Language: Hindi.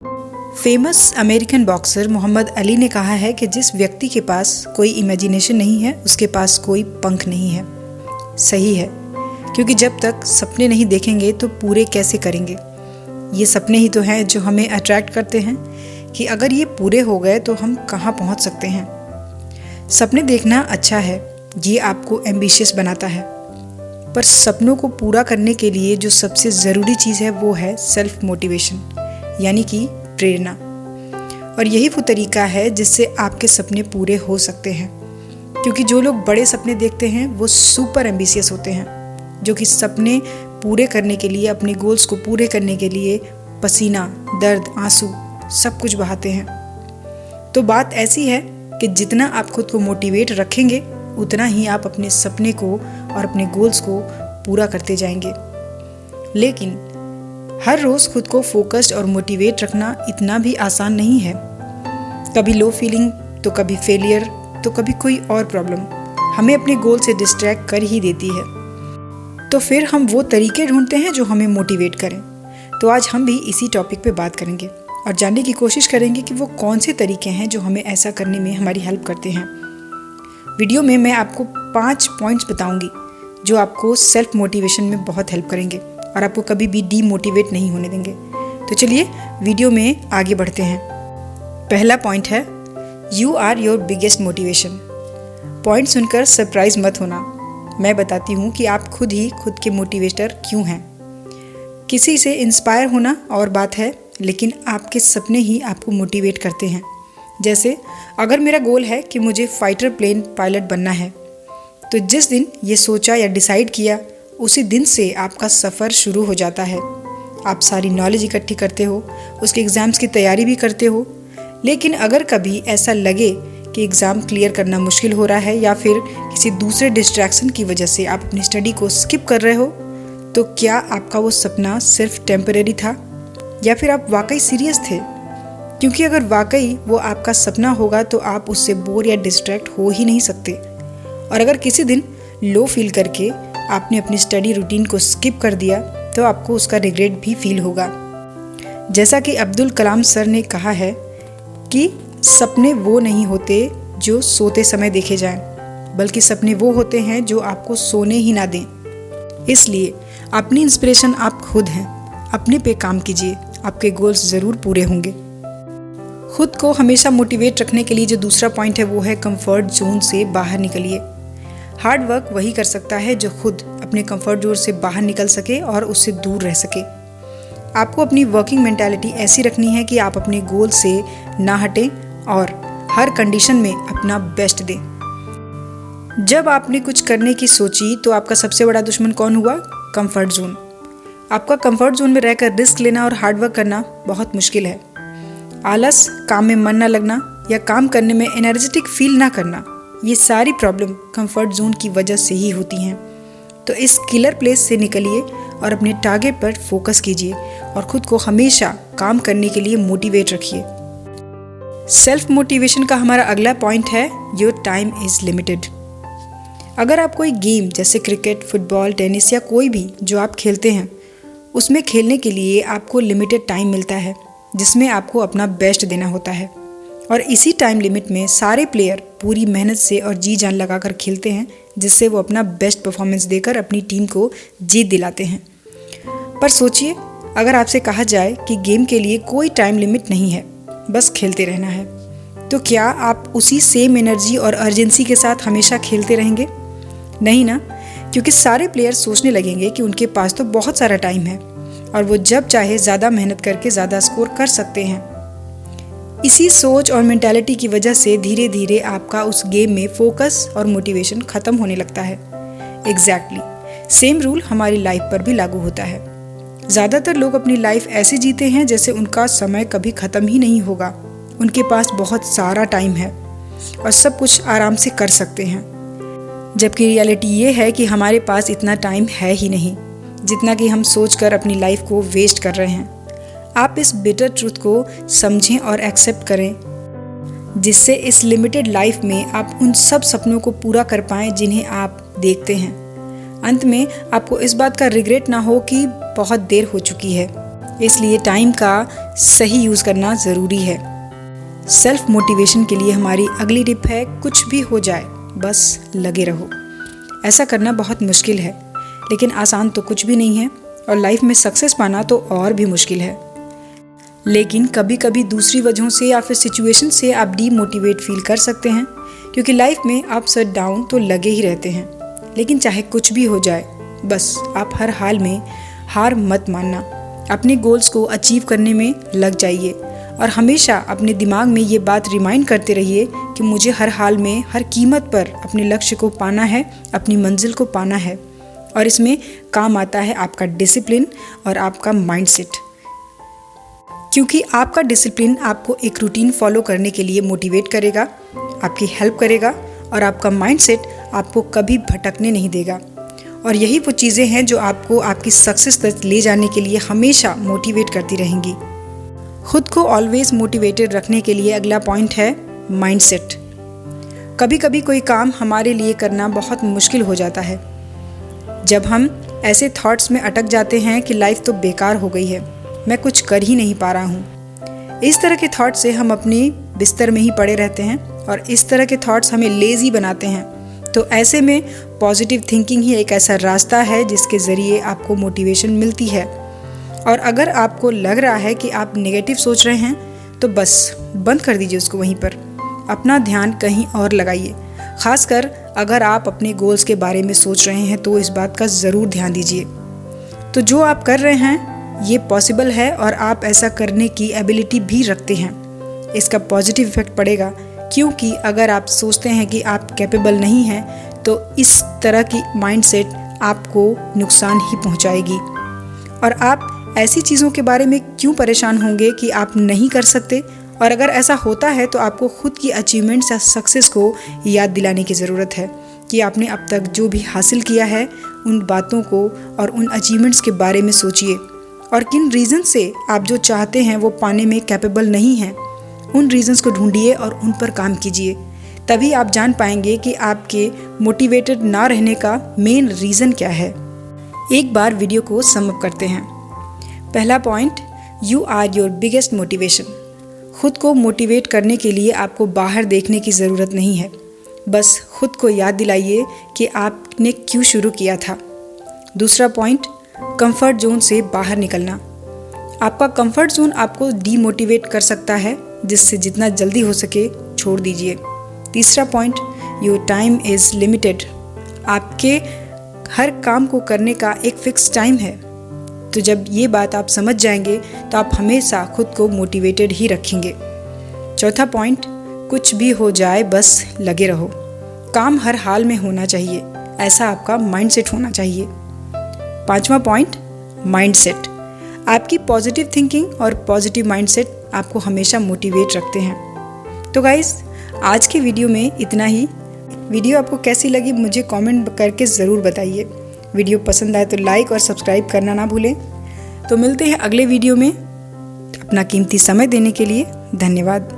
Famous American boxer Muhammad Ali ने कहा है कि जिस व्यक्ति के पास कोई इमेजिनेशन नहीं है उसके पास कोई पंख नहीं है। सही है, क्योंकि जब तक सपने नहीं देखेंगे तो पूरे कैसे करेंगे। ये सपने ही तो हैं जो हमें अट्रैक्ट करते हैं कि अगर ये पूरे हो गए तो हम कहाँ पहुँच सकते हैं। सपने देखना अच्छा है, ये आपको एम्बिशियस बनाता है, पर सपनों को पूरा करने के लिए जो सबसे ज़रूरी चीज़ है वो है सेल्फ मोटिवेशन, यानी कि प्रेरणा। और यही वो तरीका है जिससे आपके सपने पूरे हो सकते हैं, क्योंकि जो लोग बड़े सपने देखते हैं वो सुपर एम्बिशियस होते हैं, जो कि सपने पूरे करने के लिए, अपने गोल्स को पूरे करने के लिए पसीना, दर्द, आंसू सब कुछ बहाते हैं। तो बात ऐसी है कि जितना आप खुद को मोटिवेट रखेंगे उतना ही आप अपने सपने को और अपने गोल्स को पूरा करते जाएंगे। लेकिन हर रोज़ खुद को फोकस्ड और मोटिवेट रखना इतना भी आसान नहीं है। कभी लो फीलिंग, तो कभी फेलियर, तो कभी कोई और प्रॉब्लम हमें अपने गोल से डिस्ट्रैक्ट कर ही देती है। तो फिर हम वो तरीके ढूंढते हैं जो हमें मोटिवेट करें। तो आज हम भी इसी टॉपिक पे बात करेंगे और जानने की कोशिश करेंगे कि वो कौन से तरीके हैं जो हमें ऐसा करने में हमारी हेल्प करते हैं। वीडियो में मैं आपको 5 पॉइंट्स बताऊंगी जो आपको सेल्फ मोटिवेशन में बहुत हेल्प करेंगे और आपको कभी भी डीमोटिवेट नहीं होने देंगे। तो चलिए वीडियो में आगे बढ़ते हैं। पहला पॉइंट है, you are your biggest motivation. Point सुनकर सरप्राइज मत होना, मैं बताती हूँ कि आप खुद ही खुद के मोटिवेटर क्यों हैं। किसी से इंस्पायर होना और बात है, लेकिन आपके सपने ही आपको मोटिवेट करते हैं। जैसे अगर मेरा गोल है कि मुझे फाइटर प्लेन पायलट बनना है, तो जिस दिन ये सोचा या डिसाइड किया उसी दिन से आपका सफ़र शुरू हो जाता है। आप सारी नॉलेज इकट्ठी करते हो, उसके एग्ज़ाम्स की तैयारी भी करते हो। लेकिन अगर कभी ऐसा लगे कि एग्ज़ाम क्लियर करना मुश्किल हो रहा है या फिर किसी दूसरे डिस्ट्रैक्शन की वजह से आप अपनी स्टडी को स्किप कर रहे हो, तो क्या आपका वो सपना सिर्फ टेम्परेरी था या फिर आप वाकई सीरियस थे? क्योंकि अगर वाकई वो आपका सपना होगा तो आप उससे बोर या डिस्ट्रैक्ट हो ही नहीं सकते। और अगर किसी दिन लो फील करके आपने अपनी स्टडी रूटीन को स्किप कर दिया तो आपको उसका रिग्रेट भी फील होगा। जैसा कि अब्दुल कलाम सर ने कहा है कि सपने वो नहीं होते जो सोते समय देखे जाएं, बल्कि सपने वो होते हैं जो आपको सोने ही ना दें। इसलिए अपनी इंस्पिरेशन आप खुद हैं, अपने पे काम कीजिए, आपके गोल्स ज़रूर पूरे होंगे। खुद को हमेशा मोटिवेट रखने के लिए जो दूसरा पॉइंट है वो है कंफर्ट जोन से बाहर निकलिए। हार्ड वर्क वही कर सकता है जो खुद अपने कंफर्ट जोन से बाहर निकल सके और उससे दूर रह सके। आपको अपनी वर्किंग मेंटालिटी ऐसी रखनी है कि आप अपने गोल से ना हटें और हर कंडीशन में अपना बेस्ट दें। जब आपने कुछ करने की सोची तो आपका सबसे बड़ा दुश्मन कौन हुआ? Comfort zone. आपका कंफर्ट जोन में रहकर रिस्क लेना और हार्डवर्क करना बहुत मुश्किल है। आलस, काम में मन न लगना या काम करने में एनर्जेटिक फील ना करना, ये सारी प्रॉब्लम कंफर्ट जोन की वजह से ही होती हैं। तो इस किलर प्लेस से निकलिए और अपने टारगेट पर फोकस कीजिए और खुद को हमेशा काम करने के लिए मोटिवेट रखिए। सेल्फ मोटिवेशन का हमारा अगला पॉइंट है, योर टाइम इज़ लिमिटेड। अगर आप कोई गेम जैसे क्रिकेट, फुटबॉल, टेनिस या कोई भी जो आप खेलते हैं, उसमें खेलने के लिए आपको लिमिटेड टाइम मिलता है जिसमें आपको अपना बेस्ट देना होता है। और इसी टाइम लिमिट में सारे प्लेयर पूरी मेहनत से और जी जान लगाकर खेलते हैं, जिससे वो अपना बेस्ट परफॉर्मेंस देकर अपनी टीम को जीत दिलाते हैं। पर सोचिए, अगर आपसे कहा जाए कि गेम के लिए कोई टाइम लिमिट नहीं है, बस खेलते रहना है, तो क्या आप उसी सेम एनर्जी और अर्जेंसी के साथ हमेशा खेलते रहेंगे? नहीं ना, क्योंकि सारे प्लेयर सोचने लगेंगे कि उनके पास तो बहुत सारा टाइम है और वो जब चाहे ज़्यादा मेहनत करके ज़्यादा स्कोर कर सकते हैं। इसी सोच और मेंटालिटी की वजह से धीरे धीरे आपका उस गेम में फोकस और मोटिवेशन ख़त्म होने लगता है। एग्जैक्टली सेम रूल हमारी लाइफ पर भी लागू होता है। ज़्यादातर लोग अपनी लाइफ ऐसे जीते हैं जैसे उनका समय कभी ख़त्म ही नहीं होगा। उनके पास बहुत सारा टाइम है और सब कुछ आराम से कर सकते हैं, जबकि रियलिटी ये है कि हमारे पास इतना टाइम है ही नहीं जितना कि हम सोचकर अपनी लाइफ को वेस्ट कर रहे हैं। आप इस बिटर ट्रूथ को समझें और एक्सेप्ट करें, जिससे इस लिमिटेड लाइफ में आप उन सब सपनों को पूरा कर पाएं जिन्हें आप देखते हैं। अंत में आपको इस बात का रिग्रेट ना हो कि बहुत देर हो चुकी है। इसलिए टाइम का सही यूज़ करना ज़रूरी है। सेल्फ मोटिवेशन के लिए हमारी अगली टिप है, कुछ भी हो जाए बस लगे रहो। ऐसा करना बहुत मुश्किल है, लेकिन आसान तो कुछ भी नहीं है, और लाइफ में सक्सेस पाना तो और भी मुश्किल है। लेकिन कभी कभी दूसरी वजहों से या फिर सिचुएशन से आप डीमोटिवेट फील कर सकते हैं, क्योंकि लाइफ में अप्स और डाउन तो लगे ही रहते हैं। लेकिन चाहे कुछ भी हो जाए, बस आप हर हाल में हार मत मानना। अपने गोल्स को अचीव करने में लग जाइए और हमेशा अपने दिमाग में ये बात रिमाइंड करते रहिए कि मुझे हर हाल में हर कीमत पर अपने लक्ष्य को पाना है, अपनी मंजिल को पाना है। और इसमें काम आता है आपका डिसिप्लिन और आपका माइंडसेट, क्योंकि आपका डिसिप्लिन आपको एक रूटीन फॉलो करने के लिए मोटिवेट करेगा, आपकी हेल्प करेगा, और आपका माइंडसेट आपको कभी भटकने नहीं देगा। और यही वो चीज़ें हैं जो आपको आपकी सक्सेस तक ले जाने के लिए हमेशा मोटिवेट करती रहेंगी। खुद को ऑलवेज मोटिवेटेड रखने के लिए अगला पॉइंट है माइंडसेट। कभी कभी कोई काम हमारे लिए करना बहुत मुश्किल हो जाता है, जब हम ऐसे थॉट्स में अटक जाते हैं कि लाइफ तो बेकार हो गई है, मैं कुछ कर ही नहीं पा रहा हूँ। इस तरह के थॉट से हम अपने बिस्तर में ही पड़े रहते हैं, और इस तरह के थॉट्स हमें लेज़ी बनाते हैं। तो ऐसे में पॉजिटिव थिंकिंग ही एक ऐसा रास्ता है जिसके ज़रिए आपको मोटिवेशन मिलती है। और अगर आपको लग रहा है कि आप नेगेटिव सोच रहे हैं, तो बस बंद कर दीजिए उसको वहीं पर, अपना ध्यान कहीं और लगाइए। खासकर अगर आप अपने गोल्स के बारे में सोच रहे हैं तो इस बात का ज़रूर ध्यान दीजिए। तो जो आप कर रहे हैं ये पॉसिबल है, और आप ऐसा करने की एबिलिटी भी रखते हैं। इसका पॉजिटिव इफेक्ट पड़ेगा, क्योंकि अगर आप सोचते हैं कि आप कैपेबल नहीं हैं तो इस तरह की माइंडसेट आपको नुकसान ही पहुंचाएगी। और आप ऐसी चीज़ों के बारे में क्यों परेशान होंगे कि आप नहीं कर सकते। और अगर ऐसा होता है तो आपको खुद की अचीवमेंट्स या सक्सेस को याद दिलाने की ज़रूरत है कि आपने अब तक जो भी हासिल किया है उन बातों को और उन अचीवमेंट्स के बारे में सोचिए, और किन रीज़न से आप जो चाहते हैं वो पाने में कैपेबल नहीं हैं, उन रीज़न्स को ढूंढिए और उन पर काम कीजिए। तभी आप जान पाएंगे कि आपके मोटिवेटेड ना रहने का मेन रीज़न क्या है। एक बार वीडियो को सम अप करते हैं। पहला point, you are your biggest motivation. खुद को मोटिवेट करने के लिए आपको बाहर देखने की ज़रूरत नहीं है, बस खुद को याद दिलाइए कि आपने क्यों शुरू किया था। दूसरा पॉइंट, कंफर्ट जोन से बाहर निकलना। आपका कंफर्ट जोन आपको डीमोटिवेट कर सकता है, जिससे जितना जल्दी हो सके छोड़ दीजिए। तीसरा point, your time is limited. आपके हर काम को करने का एक फिक्स टाइम है। तो जब ये बात आप समझ जाएंगे तो आप हमेशा खुद को मोटिवेटेड ही रखेंगे। चौथा पॉइंट, कुछ भी हो जाए बस लगे रहो। काम हर हाल में होना चाहिए, ऐसा आपका माइंडसेट होना चाहिए। पांचवा पॉइंट, माइंडसेट। आपकी पॉजिटिव थिंकिंग और पॉजिटिव माइंडसेट आपको हमेशा मोटिवेट रखते हैं। तो गाइस, आज के वीडियो में इतना ही। वीडियो आपको कैसी लगी मुझे कमेंट करके ज़रूर बताइए। वीडियो पसंद आए तो लाइक और सब्सक्राइब करना ना भूलें। तो मिलते हैं अगले वीडियो में। अपना कीमती समय देने के लिए धन्यवाद।